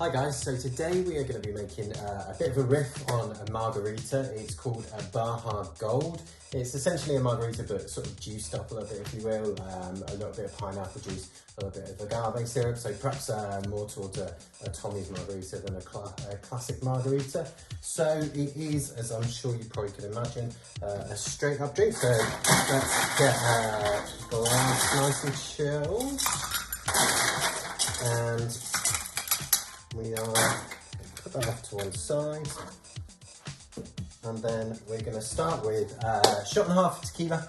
Hi guys, so today we are going to be making a bit of a riff on a margarita. It's called a Baja Gold. It's essentially a margarita but sort of juiced up a little bit, if you will, a little bit of pineapple juice, a little bit of agave syrup, so perhaps more towards a Tommy's margarita than a classic margarita. So it is, as I'm sure you probably can imagine, a straight up drink. So let's get a glass nice and chilled. And we are going to put that off to one side, and then we're going to start with a shot and a half of tequila,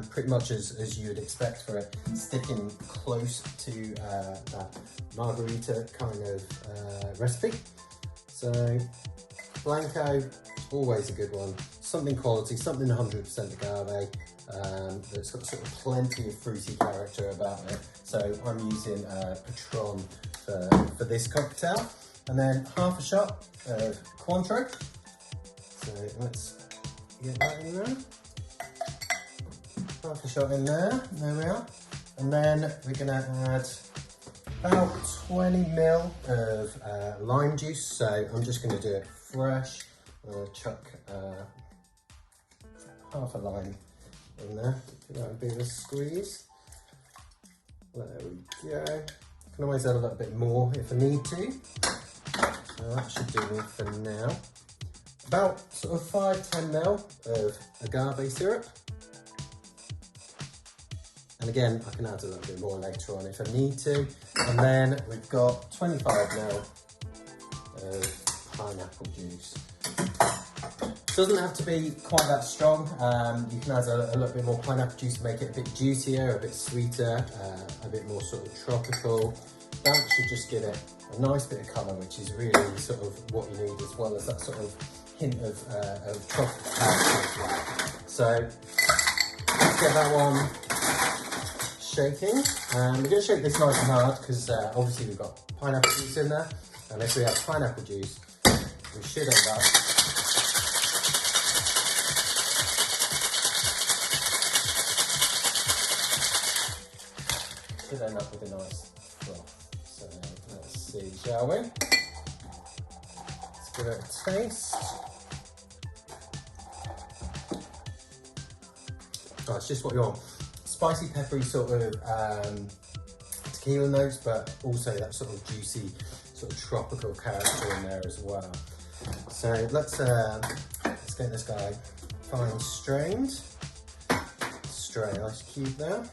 pretty much as you would expect for it, sticking close to that margarita kind of recipe. So Blanco, always a good one, something quality, something 100% agave, that's got sort of plenty of fruity character about it. So I'm using Patron for this cocktail, and then half a shot of Cointreau. So let's get that in there. Half a shot in there, there we are. And then we're gonna add about 20 ml of lime juice. So I'm just gonna do it fresh. I'm gonna chuck half a lime in there. Give that a bit of a squeeze. There we go. Can always add a little bit more if I need to. So that should do me for now. About sort of 5-10 ml of agave syrup. And again, I can add a little bit more later on if I need to. And then we've got 25 ml of pineapple juice. Doesn't have to be quite that strong. You can add a little bit more pineapple juice to make it a bit juicier, a bit sweeter, a bit more sort of tropical. That should just give it a nice bit of colour, which is really sort of what you need, as well as that sort of hint of tropical character. So let's get that one shaking. We're going to shake this nice and hard because obviously we've got pineapple juice in there, and if we have pineapple juice, we should end up with a nice froth. So let's see, shall we? Let's give it a taste. Oh, it's just what you want. Spicy, peppery sort of tequila notes, but also that sort of juicy, sort of tropical character in there as well. So let's get this guy fine strained. Strain ice cube there.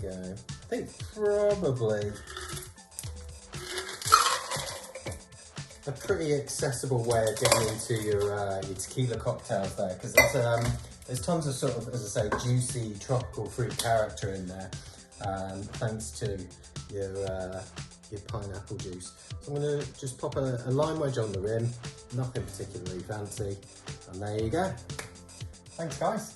Go. I think probably a pretty accessible way of getting into your tequila cocktails there, because there's tons of sort of, as I say, juicy tropical fruit character in there, thanks to your pineapple juice. So I'm going to just pop a lime wedge on the rim, nothing particularly fancy, and there you go. Thanks guys.